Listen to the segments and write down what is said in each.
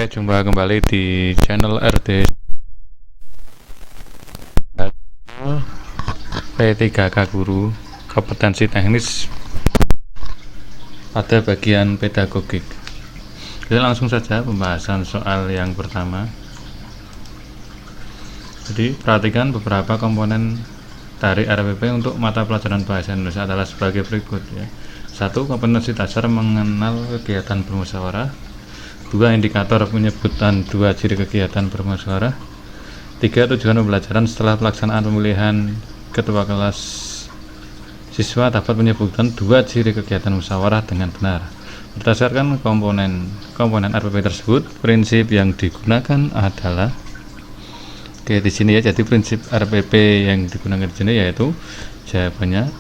Oke, jumpa kembali di channel RD P3K Guru, kompetensi teknis pada bagian pedagogik. Kita langsung saja pembahasan soal yang pertama. Jadi perhatikan beberapa komponen dari RPP untuk mata pelajaran bahasa Indonesia adalah sebagai berikut ya. 1. Kompetensi dasar mengenal kegiatan bermusyawarah. 2. Indikator penyebutan 2 ciri kegiatan bermusyawarah. 3. Tujuan pembelajaran setelah pelaksanaan pemilihan ketua kelas. Siswa dapat menyebutkan 2 ciri kegiatan musyawarah dengan benar. Berdasarkan komponen RPP tersebut, prinsip yang digunakan adalah di sini ya. Jadi prinsip RPP yang digunakan di sini yaitu jawabannya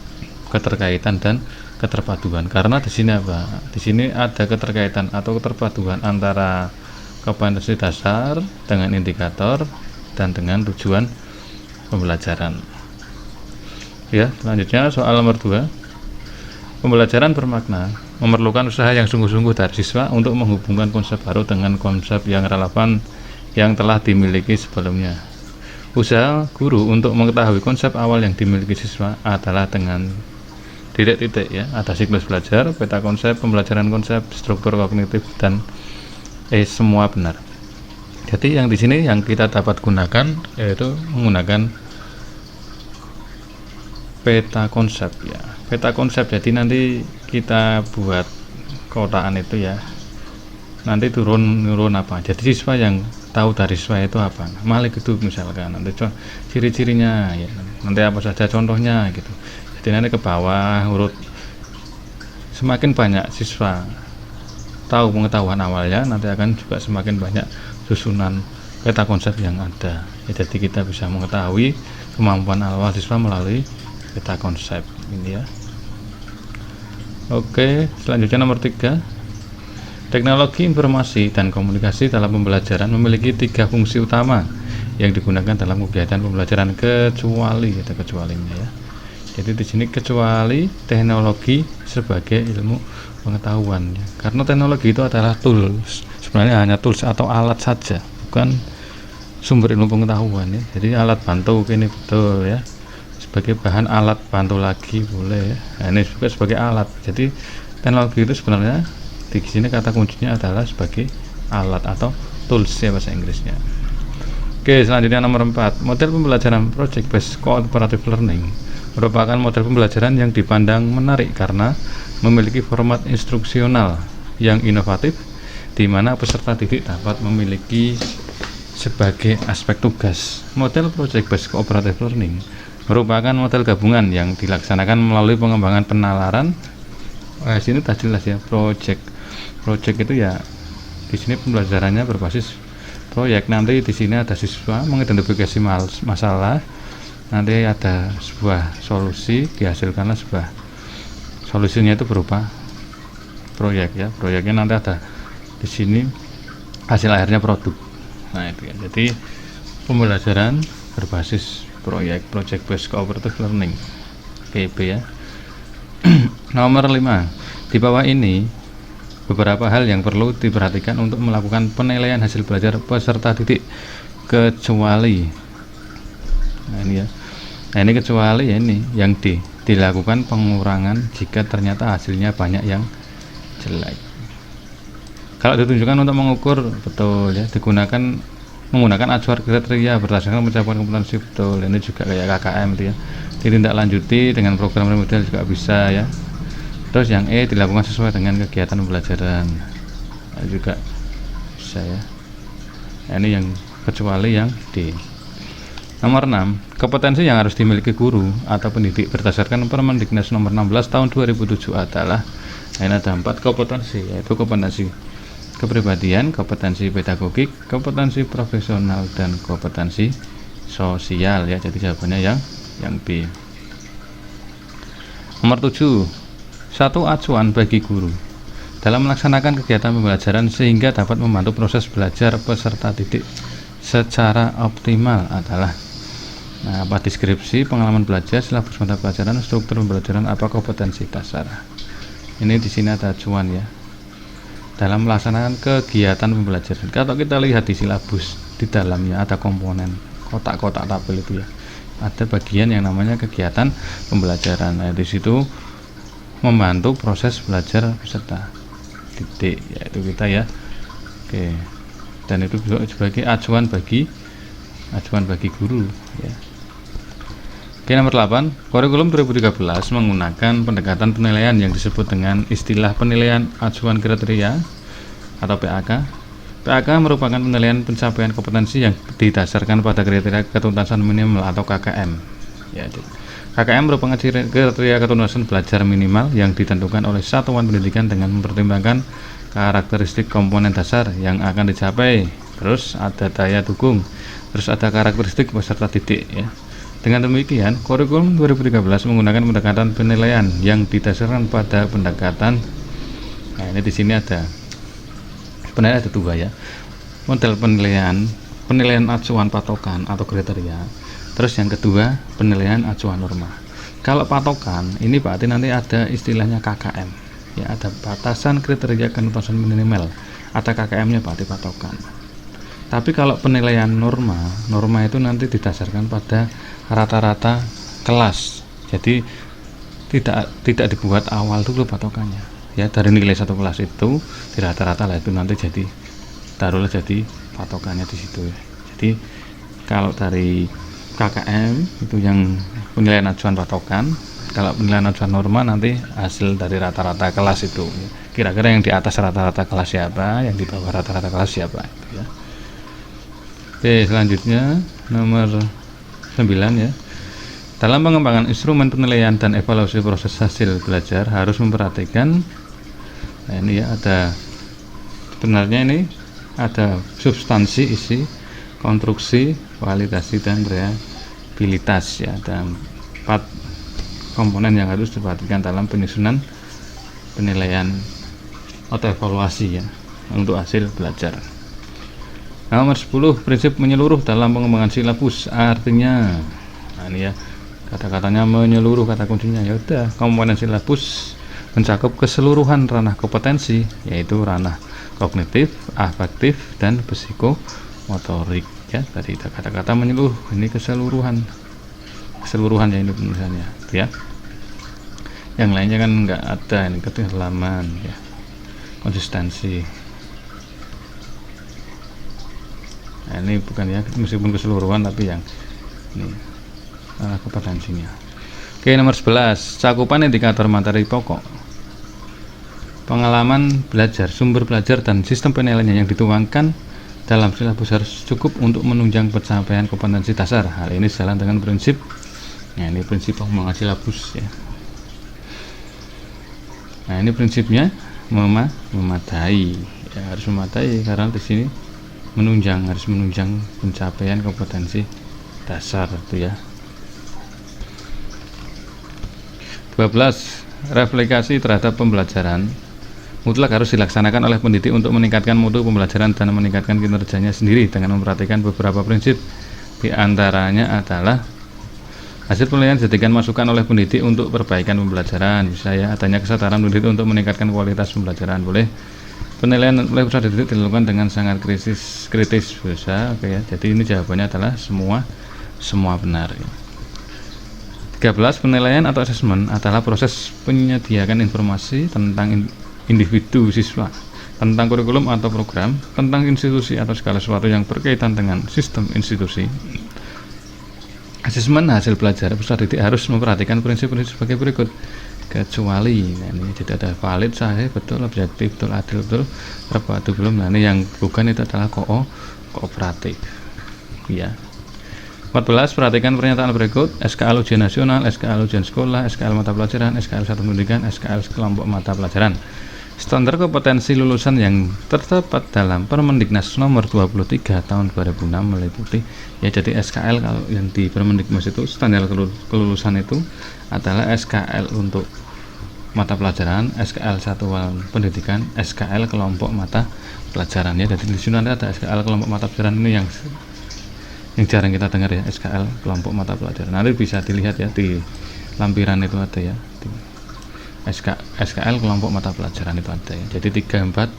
keterkaitan dan keterpaduan. Karena di sini apa? Di sini ada keterkaitan atau keterpaduan antara kompetensi dasar dengan indikator dan dengan tujuan pembelajaran. Ya, selanjutnya soal nomor 2. Pembelajaran bermakna memerlukan usaha yang sungguh-sungguh dari siswa untuk menghubungkan konsep baru dengan konsep yang relevan yang telah dimiliki sebelumnya. Usaha guru untuk mengetahui konsep awal yang dimiliki siswa adalah dengan titik-titik ya, ada siklus belajar, peta konsep, pembelajaran konsep, struktur kognitif dan semua benar. Jadi yang di sini yang kita dapat gunakan yaitu menggunakan peta konsep ya. Peta konsep, jadi nanti kita buat kotaan itu ya. Nanti turun apa? Jadi siswa yang tahu dari siswa itu apa? Malik itu misalkan nanti ciri-cirinya ya. Nanti apa saja contohnya gitu. Jadi nanti ke bawah urut, semakin banyak siswa tahu pengetahuan awalnya, nanti akan juga semakin banyak susunan peta konsep yang ada ya. Jadi kita bisa mengetahui kemampuan awal siswa melalui peta konsep ini ya. Oke, selanjutnya nomor 3. Teknologi informasi dan komunikasi dalam pembelajaran memiliki 3 fungsi utama yang digunakan dalam kegiatan pembelajaran kecuali ada kecualinya ya. Jadi di sini kecuali teknologi sebagai ilmu pengetahuan ya. Karena teknologi itu adalah tools, sebenarnya hanya tools atau alat saja, bukan sumber ilmu pengetahuan ya. Jadi alat bantu ini betul ya, sebagai bahan alat bantu lagi boleh ya. Nah, ini juga sebagai alat. Jadi teknologi itu sebenarnya di sini kata kuncinya adalah sebagai alat atau tools ya bahasa Inggrisnya. Oke, selanjutnya nomor 4. Model pembelajaran project based cooperative learning merupakan model pembelajaran yang dipandang menarik karena memiliki format instruksional yang inovatif di mana peserta didik dapat memiliki sebagai aspek tugas. Model project based cooperative learning merupakan model gabungan yang dilaksanakan melalui pengembangan penalaran. Sini tak jelas ya, project itu ya. Di sini pembelajarannya berbasis proyek. Nanti di sini ada siswa mengidentifikasi masalah. Nanti ada sebuah solusi, dihasilkanlah sebuah solusinya itu berupa proyek ya. Proyeknya nanti ada di sini hasil akhirnya produk. Nah itu ya. Jadi pembelajaran berbasis proyek, project based cooperative learning, PB ya. Nomor 5. Di bawah ini beberapa hal yang perlu diperhatikan untuk melakukan penilaian hasil belajar peserta didik kecuali. Nah ini ya. Nah ini kecuali ya, ini yang dilakukan pengurangan jika ternyata hasilnya banyak yang jelek. Kalau ditunjukkan untuk mengukur betul ya, menggunakan acuan kriteria berdasarkan pencapaian kompetensi betul. Ini juga kayak KKM itu ya. Ditindaklanjuti dengan program remedial juga bisa ya. Terus yang dilakukan sesuai dengan kegiatan pembelajaran. Nah, juga bisa ya. Nah, ini yang kecuali yang D. Nomor 6. Kompetensi yang harus dimiliki guru atau pendidik berdasarkan Permendiknas nomor 16 tahun 2007 adalah ini ada 4 kompetensi, yaitu kompetensi kepribadian, kompetensi pedagogik, kompetensi profesional dan kompetensi sosial ya. Jadi jawabannya yang B. Nomor 7. 1 acuan bagi guru dalam melaksanakan kegiatan pembelajaran sehingga dapat membantu proses belajar peserta didik secara optimal adalah apa deskripsi pengalaman belajar, silabus mata pelajaran, struktur pembelajaran, apa kompetensi dasar. Ini di sini ada acuan ya. dalam melaksanakan kegiatan pembelajaran. Kalau kita lihat di silabus, di dalamnya ada komponen kotak-kotak tabel itu ya, ada bagian yang namanya kegiatan pembelajaran. Nah, di situ membantu proses belajar peserta, titik, yaitu kita ya. Oke, dan itu juga sebagai acuan bagi guru ya. Oke, nomor 8, kurikulum 2013 menggunakan pendekatan penilaian yang disebut dengan istilah penilaian acuan kriteria atau PAK. PAK merupakan penilaian pencapaian kompetensi yang didasarkan pada kriteria ketuntasan minimal atau KKM. Ya, KKM merupakan kriteria ketuntasan belajar minimal yang ditentukan oleh satuan pendidikan dengan mempertimbangkan karakteristik komponen dasar yang akan dicapai. Terus ada daya dukung, terus ada karakteristik peserta didik ya. Dengan demikian, kurikulum 2013 menggunakan pendekatan penilaian yang didasarkan pada pendekatan. Nah, ini di sini ada penilaian, ada dua ya. Model penilaian acuan patokan atau kriteria. Terus yang kedua, penilaian acuan norma. Kalau patokan, ini berarti nanti ada istilahnya KKM. Ya, ada batasan kriteria ketuntasan minimal. Ada KKM-nya berarti patokan. Tapi kalau penilaian norma itu nanti didasarkan pada rata-rata kelas. Jadi tidak dibuat awal dulu patokannya. Ya, dari nilai satu kelas itu di rata-rata lah itu nanti jadi taruhlah jadi patokannya di situ ya. Jadi kalau dari KKM itu yang penilaian acuan patokan, kalau penilaian acuan norma nanti hasil dari rata-rata kelas itu. Kira-kira yang di atas rata-rata kelas siapa, yang di bawah rata-rata kelas siapa itu ya. Oke, selanjutnya nomor 9 ya. Dalam pengembangan instrumen penilaian dan evaluasi proses hasil belajar harus memperhatikan, nah ini ya, ada sebenarnya ini ada substansi, isi, konstruksi, validasi dan reliabilitas ya. Ada 4 komponen yang harus diperhatikan dalam penyusunan penilaian atau evaluasi ya untuk hasil belajar. Nomor 10, prinsip menyeluruh dalam pengembangan silabus. Artinya, nah ini ya, kata-katanya menyeluruh, kata kuncinya ya udah, komponen silabus mencakup keseluruhan ranah kompetensi, yaitu ranah kognitif, afektif dan psikomotorik ya. Tadi kata-kata menyeluruh, ini keseluruhan ya ini penulisannya ya. Yang lainnya kan enggak ada, ini keterangan ya, konsistensi. Nah, ini bukan ya, meskipun keseluruhan tapi yang ini kompetensinya. Oke, nomor 11, cakupan indikator materi pokok, pengalaman belajar, sumber belajar dan sistem penilaiannya yang dituangkan dalam silabus harus cukup untuk menunjang pencapaian kompetensi dasar. Hal ini sejalan dengan prinsip, nah ini prinsip pengembangan silabus ya. Nah, ini prinsipnya memadai ya, harus memadai karena di sini harus menunjang pencapaian kompetensi dasar itu ya. 12, replikasi terhadap pembelajaran mutlak harus dilaksanakan oleh pendidik untuk meningkatkan mutu pembelajaran dan meningkatkan kinerjanya sendiri dengan memperhatikan beberapa prinsip. Di antaranya adalah hasil penilaian dijadikan masukan oleh pendidik untuk perbaikan pembelajaran. Bisa ya, adanya kesadaran pendidik untuk meningkatkan kualitas pembelajaran. Boleh. Penilaian oleh peserta didik dilakukan dengan sangat kritis bisa. Oke ya. Jadi ini jawabannya adalah semua benar ya. 13, penilaian atau asesmen adalah proses penyediakan informasi tentang individu siswa, tentang kurikulum atau program, tentang institusi atau segala sesuatu yang berkaitan dengan sistem institusi. Asesmen hasil belajar, peserta didik harus memperhatikan prinsip-prinsip sebagai berikut. Kecuali, nah ini jadi ada valid, sahih, betul, objektif, betul, adil, betul, terbatu, belum. Nah ini yang bukan itu adalah kooperatif ya. 14, perhatikan pernyataan berikut: SKL ujian nasional, SKL ujian sekolah, SKL mata pelajaran, SKL satuan pendidikan, SKL kelompok mata pelajaran. Standar kompetensi lulusan yang terdapat dalam Permendiknas nomor 23 tahun 2006 meliputi ya. Jadi SKL kalau yang di Permendiknas itu standar kelulusan itu adalah SKL untuk mata pelajaran, SKL satuan pendidikan, SKL kelompok mata pelajaran ya. Jadi di sini ada SKL kelompok mata pelajaran, ini yang jarang kita dengar ya, SKL kelompok mata pelajaran. Nanti bisa dilihat ya di lampiran itu ada ya. SKL kelompok mata pelajaran itu ada ya. Jadi 3, 4,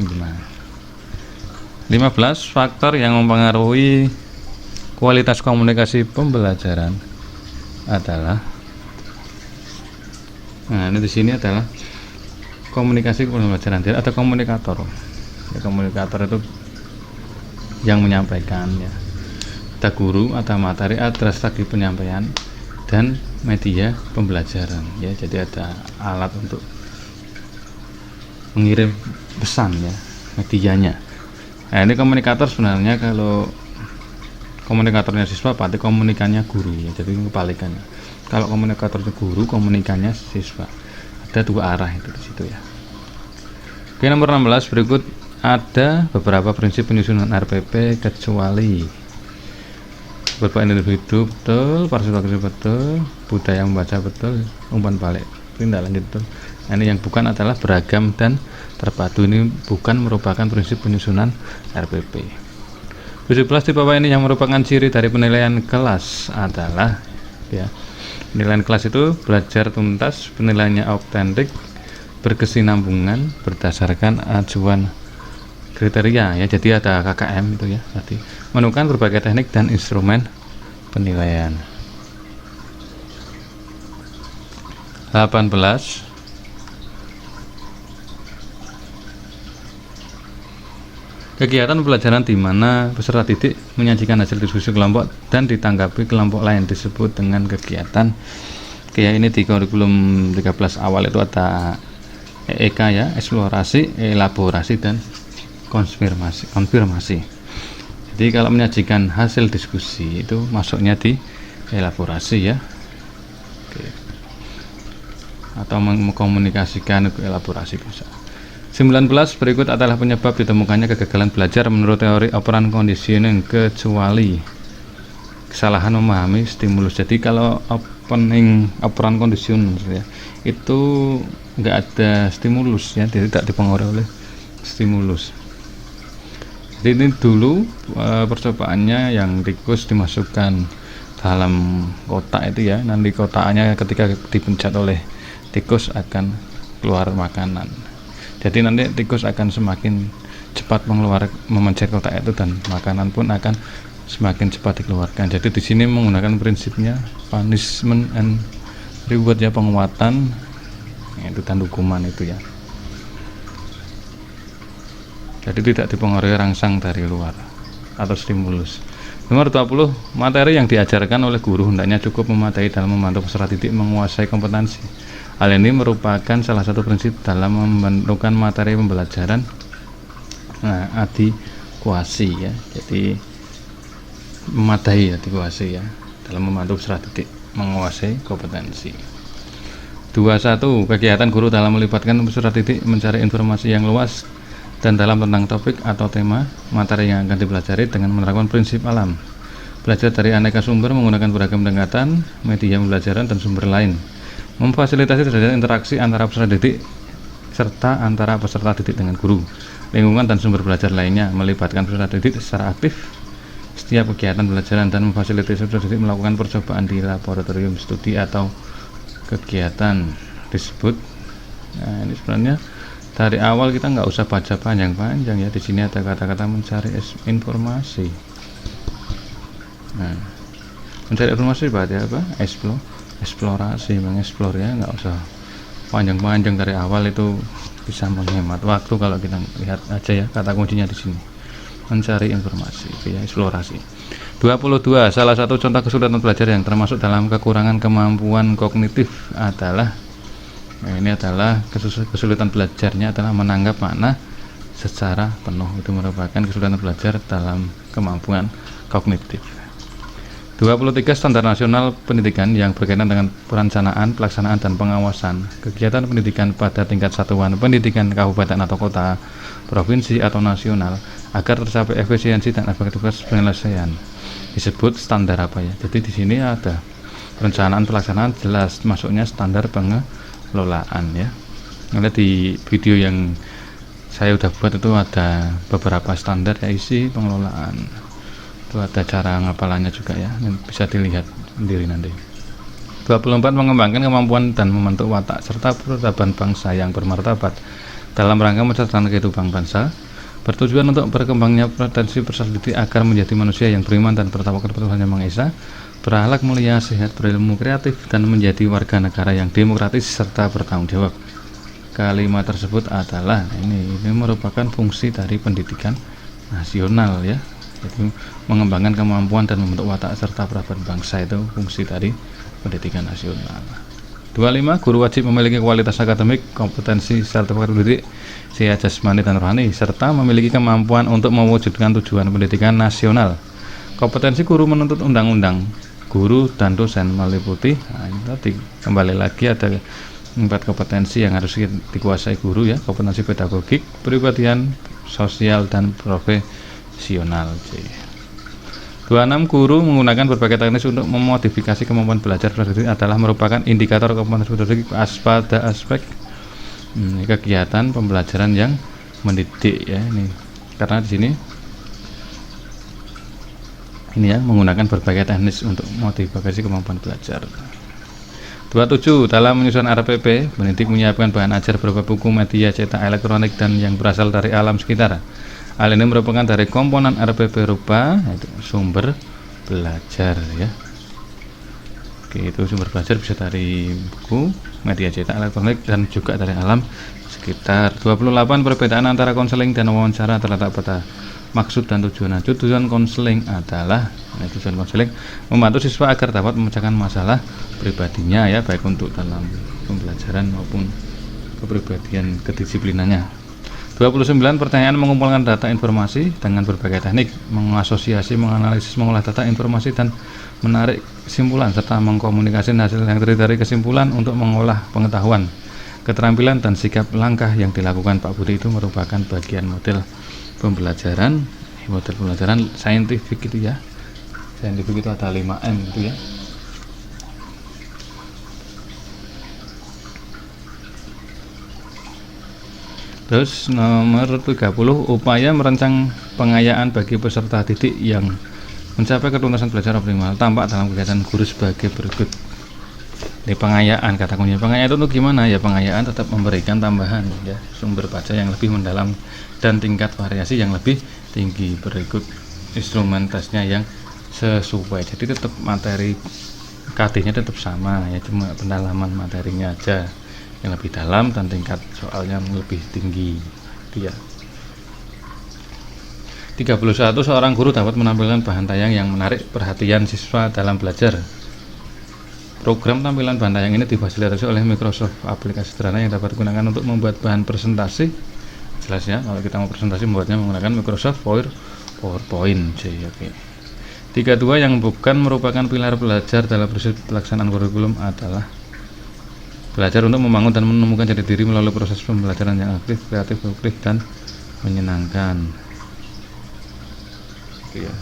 5. 15 faktor yang mempengaruhi kualitas komunikasi pembelajaran adalah, nah ini di sini adalah komunikasi pembelajaran atau komunikator. Ya, komunikator itu yang menyampaikan ya. Ada guru, ada materi, ada strategi penyampaian, dan media pembelajaran ya. Jadi ada alat untuk mengirim pesan ya, medianya. Nah ini komunikator sebenarnya, kalau komunikatornya siswa berarti komunikannya guru ya, jadi kebalikannya. Kalau komunikatornya guru, komunikannya siswa. Ada 2 arah itu di situ ya. Oke, nomor 16 berikut ada beberapa prinsip penyusunan RPP kecuali beberapa individu betul, partisipasi betul, budaya membaca betul, umpan balik tindak lanjut betul. Nah, ini yang bukan adalah beragam dan terpadu. Ini bukan merupakan prinsip penyusunan RPP. 17 di bawah ini yang merupakan ciri dari penilaian kelas adalah ya, penilaian kelas itu belajar tuntas, penilaiannya autentik, berkesinambungan, berdasarkan acuan kriteria ya. Jadi ada KKM itu ya, tadi menemukan berbagai teknik dan instrumen penilaian. 18 kegiatan pembelajaran di mana peserta didik menyajikan hasil diskusi kelompok dan ditanggapi kelompok lain disebut dengan kegiatan. Kayak ini di kurikulum 13 awal itu ada EK ya, eksplorasi, elaborasi, dan konfirmasi. Jadi kalau menyajikan hasil diskusi itu masuknya di elaborasi ya. Oke. Atau mengkomunikasikan ke elaborasi bisa. 19 berikut adalah penyebab ditemukannya kegagalan belajar menurut teori operan conditioning kecuali kesalahan memahami stimulus. Jadi kalau operan conditioning ya, itu enggak ada stimulus ya, tidak dipengaruhi oleh stimulus. Jadi ini dulu percobaannya yang tikus dimasukkan dalam kotak itu ya, nanti kotaknya ketika dipencet oleh tikus akan keluar makanan. Jadi nanti tikus akan semakin cepat memencet kotak itu dan makanan pun akan semakin cepat dikeluarkan. Jadi di sini menggunakan prinsipnya punishment and reward ya, penguatan itu dan hukuman itu ya. Jadi tidak dipengaruhi rangsang dari luar atau stimulus. Nomor 20, materi yang diajarkan oleh guru hendaknya cukup memadai dalam membantu peserta didik menguasai kompetensi. Hal ini merupakan salah satu prinsip dalam menentukan materi pembelajaran. Nah, adekuasi ya. Jadi memadai, adekuasi ya, dalam membantu peserta didik menguasai kompetensi. 21, kegiatan guru dalam melibatkan peserta didik mencari informasi yang luas dan dalam tentang topik atau tema materi yang akan dipelajari dengan menerapkan prinsip alam. Belajar dari aneka sumber menggunakan beragam pendekatan, media pembelajaran, dan sumber lain. Memfasilitasi terjadinya interaksi antara peserta didik serta antara peserta didik dengan guru, lingkungan, dan sumber belajar lainnya. Melibatkan peserta didik secara aktif setiap kegiatan pembelajaran dan memfasilitasi peserta didik melakukan percobaan di laboratorium studi atau kegiatan disebut. Nah, ini sebenarnya dari awal kita nggak usah baca panjang-panjang ya. Di sini ada kata-kata mencari informasi. Nah, mencari informasi berarti apa? Eksplorasi, mengeksplor ya, nggak usah panjang-panjang dari awal, itu bisa menghemat waktu kalau kita lihat aja ya kata kuncinya di sini. Mencari informasi itu ya, eksplorasi. 22, salah satu contoh kesulitan belajar yang termasuk dalam kekurangan kemampuan kognitif adalah ini adalah kesulitan belajarnya adalah menanggap makna secara penuh. Itu merupakan kesulitan belajar dalam kemampuan kognitif. 23, standar nasional pendidikan yang berkaitan dengan perencanaan, pelaksanaan, dan pengawasan kegiatan pendidikan pada tingkat satuan pendidikan kabupaten atau kota, provinsi atau nasional agar tercapai efisiensi dan efektivitas penyelesaian. Disebut standar apa ya? Jadi di sini ada perencanaan, pelaksanaan, jelas masuknya standar pengelolaan ya. Nanti di video yang saya udah buat itu ada beberapa standar ya, isi pengelolaan. Itu ada cara ngapalannya juga ya, bisa dilihat sendiri nanti. 24 mengembangkan kemampuan dan membentuk watak serta peradaban bangsa yang bermartabat dalam rangka mencerdaskan kehidupan bangsa, bertujuan untuk berkembangnya potensi personality agar menjadi manusia yang beriman dan bertawakal kepada Tuhan Yang Maha Esa, berakhlak mulia, sehat, berilmu, kreatif, dan menjadi warga negara yang demokratis serta bertanggung jawab. Kalimat tersebut adalah ini merupakan fungsi dari pendidikan nasional ya. Jadi mengembangkan kemampuan dan membentuk watak serta peradaban bangsa itu fungsi dari pendidikan nasional. 25. Guru wajib memiliki kualitas akademik, kompetensi, serta pendidik, sehat jasmani dan rohani, serta memiliki kemampuan untuk mewujudkan tujuan pendidikan nasional. Kompetensi guru menuntut undang-undang guru dan dosen meliputi, ini tadi kembali lagi ada 4 kompetensi yang harus dikuasai guru ya: kompetensi pedagogik, kepribadian, sosial, dan profesional. 26. Guru menggunakan berbagai teknis untuk memodifikasi kemampuan belajar pedagogik adalah merupakan indikator kompetensi pedagogik pada aspek kegiatan pembelajaran yang mendidik ya. Ini karena di sini ini ya, menggunakan berbagai teknis untuk modifikasi kemampuan belajar. 27. Dalam menyusun RPP, pendidik menyiapkan bahan ajar berupa buku, media cetak, elektronik, dan yang berasal dari alam sekitar. Hal ini merupakan dari komponen RPP berupa yaitu sumber belajar ya. Oke, itu sumber belajar bisa dari buku, media cetak, elektronik, dan juga dari alam sekitar. 28. Perbedaan antara konseling dan wawancara terletak pada maksud dan tujuan. Tujuan konseling adalah tujuan konseling membantu siswa agar dapat memecahkan masalah pribadinya ya, baik untuk dalam pembelajaran maupun kepribadian kedisiplinannya. 29. Pertanyaan mengumpulkan data informasi dengan berbagai teknik, mengasosiasi, menganalisis, mengolah data informasi, dan menarik kesimpulan, serta mengkomunikasikan hasil yang terdiri dari kesimpulan untuk mengolah pengetahuan. Keterampilan dan sikap langkah yang dilakukan Pak Budi itu merupakan bagian model pembelajaran saintifik itu ya. Saintifik itu ada 5M itu ya. Terus nomor 30, upaya merancang pengayaan bagi peserta didik yang mencapai ketuntasan belajar optimal tampak dalam kegiatan guru sebagai berikut. Di pengayaan, kata kunci pengayaan itu untuk gimana ya? Pengayaan tetap memberikan tambahan ya, sumber baca yang lebih mendalam dan tingkat variasi yang lebih tinggi. Berikut instrumen tesnya yang sesuai. Jadi tetap materi KD-nya tetap sama ya, cuma pendalaman materinya aja yang lebih dalam dan tingkat soalnya lebih tinggi itu ya. 31. Seorang guru dapat menampilkan bahan tayang yang menarik perhatian siswa dalam belajar. Program tampilan bahan tayang ini difasilitasi oleh Microsoft, aplikasi sederhana yang dapat digunakan untuk membuat bahan presentasi. Jelas ya, kalau kita mau presentasi membuatnya menggunakan Microsoft PowerPoint. Oke. 32. Yang bukan merupakan pilar belajar dalam proses pelaksanaan kurikulum adalah belajar untuk membangun dan menemukan jati diri melalui proses pembelajaran yang aktif, kreatif, produktif, dan menyenangkan. Ya.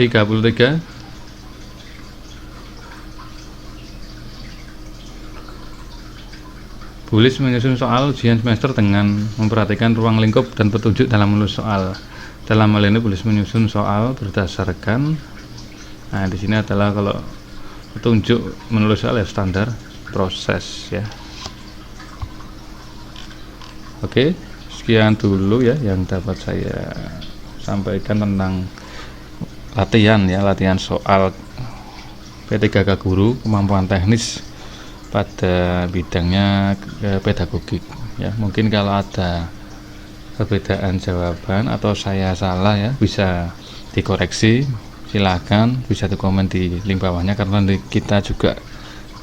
33. Tulis menyusun soal ujian semester dengan memperhatikan ruang lingkup dan petunjuk dalam menulis soal. Dalam hal ini tulis menyusun soal berdasarkan di sini adalah kalau petunjuk menulis soal ya standar proses ya. Oke, sekian dulu ya yang dapat saya sampaikan tentang latihan soal P3K guru, kemampuan teknis pada bidangnya pedagogik ya. Mungkin kalau ada perbedaan jawaban atau saya salah ya, bisa dikoreksi, silakan bisa dikomen di link bawahnya, karena kita juga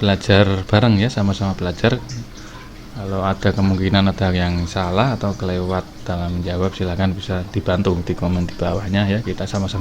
belajar bareng ya, sama-sama belajar. Kalau ada kemungkinan ada yang salah atau kelewat dalam menjawab, silakan bisa dibantu di komen di bawahnya ya, kita sama-sama